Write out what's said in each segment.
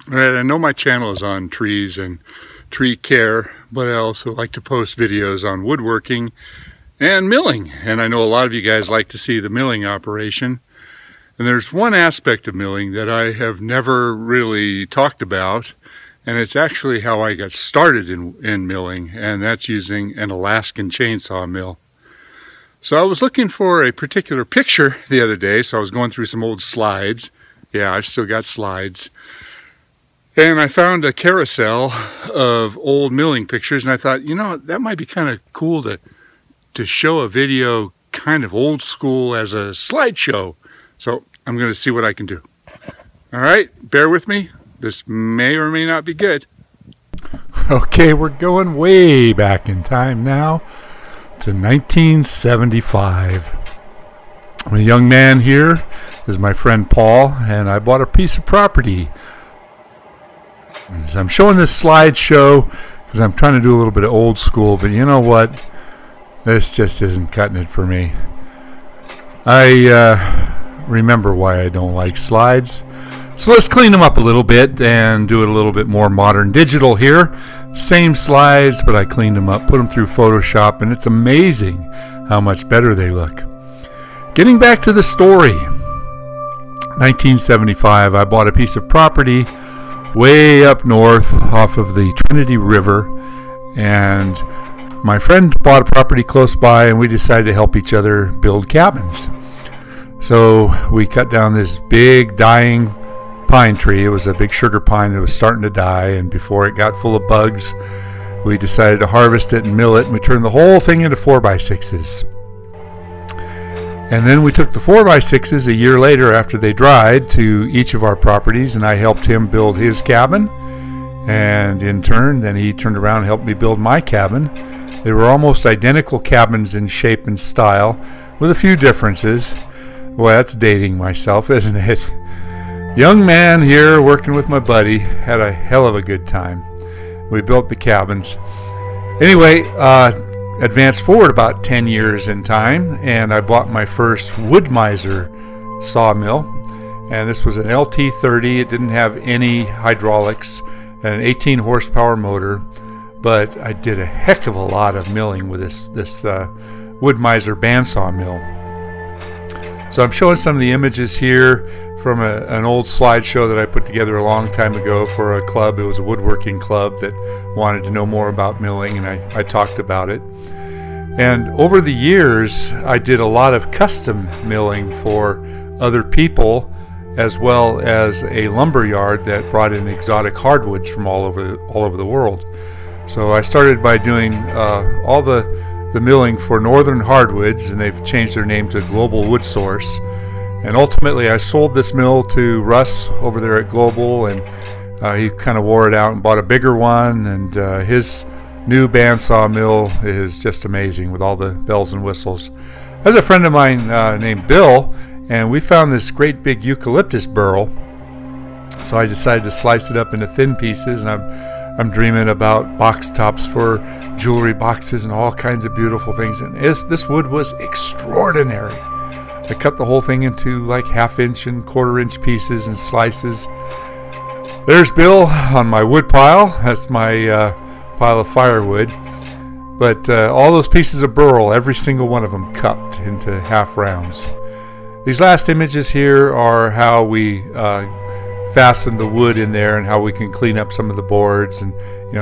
All right, I know my channel is on trees and tree care, but I also like to post videos on woodworking and milling. And I know a lot of you guys like to see the milling operation. And there's one aspect of milling that I have never really talked about, and it's actually how I got started in milling, and that's using an Alaskan chainsaw mill. So I was looking for a particular picture the other day, so I was going through some old slides. Yeah, I've still got slides. And I found a carousel of old milling pictures, and I thought, you know, that might be kind of cool to show a video kind of old school as a slideshow. So I'm going to see what I can do. All right, bear with me. This may or may not be good. Okay, we're going way back in time now to 1975. I'm a young man here. This is my friend Paul, and I bought a piece of property. So I'm showing this slideshow because I'm trying to do a little bit of old school, but you know what? This just isn't cutting it for me. I remember why I don't like slides. So let's clean them up a little bit and do it a little bit more modern digital here. Same slides, but I cleaned them up, put them through Photoshop, and it's amazing how much better they look. Getting back to the story. 1975, I bought a piece of property way up north off of the Trinity River, and my friend bought a property close by, and we decided to help each other build cabins. So we cut down this big dying pine tree. It was a big sugar pine that was starting to die, and before it got full of bugs, we decided to harvest it and mill it, and we turned the whole thing into 4x6s. And then we took the 4x6s a year later after they dried to each of our properties, and I helped him build his cabin, and in turn then he turned around and helped me build my cabin. They were almost identical cabins in shape and style, with a few differences. Boy, that's dating myself, isn't it? Young man here working with my buddy, had a hell of a good time. We built the cabins. Anyway, advanced forward about 10 years in time, and I bought my first Wood Miser sawmill, and this was an LT30. It didn't have any hydraulics, an 18 horsepower motor, but I did a heck of a lot of milling with this Wood Miser bandsaw mill. So I'm showing some of the images here from an old slideshow that I put together a long time ago for a club. It was a woodworking club that wanted to know more about milling, and I talked about it. And over the years, I did a lot of custom milling for other people, as well as a lumber yard that brought in exotic hardwoods from all over the world. So I started by doing all the milling for Northern Hardwoods, and they've changed their name to Global Wood Source. And ultimately, I sold this mill to Russ over there at Global, and he kind of wore it out and bought a bigger one, and his new bandsaw mill is just amazing with all the bells and whistles. There's a friend of mine named Bill, and we found this great big eucalyptus burl. So I decided to slice it up into thin pieces, and I'm dreaming about box tops for jewelry boxes and all kinds of beautiful things. And this wood was extraordinary. I cut the whole thing into like 1/2 inch and 1/4 inch pieces and slices. There's Bill on my wood pile. That's my pile of firewood. But all those pieces of burl, every single one of them cupped into half rounds. These last images here are how we fasten the wood in there, and how we can clean up some of the boards, and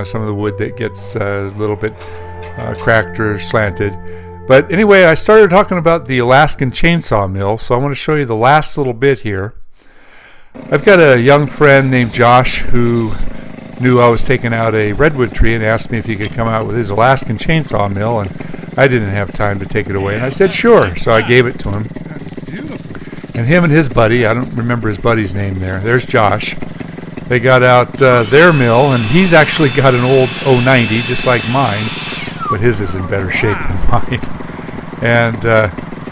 some of the wood that gets a little bit cracked or slanted. But anyway, I started talking about the Alaskan chainsaw mill, so I want to show you the last little bit here. I've got a young friend named Josh who knew I was taking out a redwood tree and asked me if he could come out with his Alaskan chainsaw mill, and I didn't have time to take it away, and I said sure, so I gave it to him. And him and his buddy, I don't remember his buddy's name there, there's Josh, they got out their mill, and he's actually got an old 090 just like mine, but his is in better shape than mine. And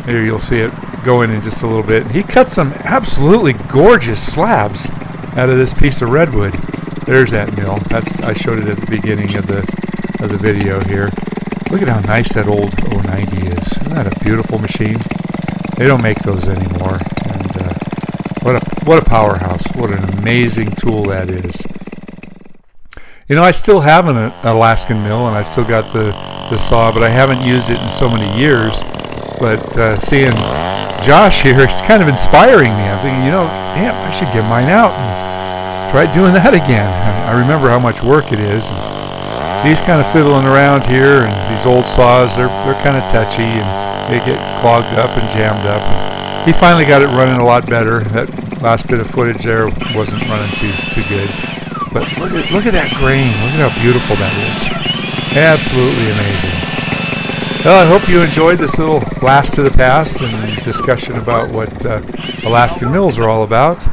here you'll see it go in just a little bit. He cut some absolutely gorgeous slabs out of this piece of redwood. There's that mill. I showed it at the beginning of the video here. Look at how nice that old 090 is. Isn't that a beautiful machine? They don't make those anymore. And what what a powerhouse. What an amazing tool that is. You know, I still have an Alaskan mill, and I've still got the saw, but I haven't used it in so many years. But seeing Josh here, it's kind of inspiring me. I'm thinking, you know, damn, I should get mine out and try doing that again. I remember how much work it is. He's kind of fiddling around here, and these old saws, they're kind of touchy, and they get clogged up and jammed up. And he finally got it running a lot better. That last bit of footage there wasn't running too good. But look at that grain. Look at how beautiful that is. Absolutely amazing. Well, I hope you enjoyed this little blast to the past and discussion about what Alaskan mills are all about.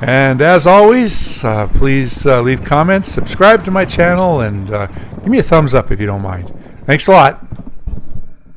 And as always, please leave comments, subscribe to my channel, and give me a thumbs up if you don't mind. Thanks a lot.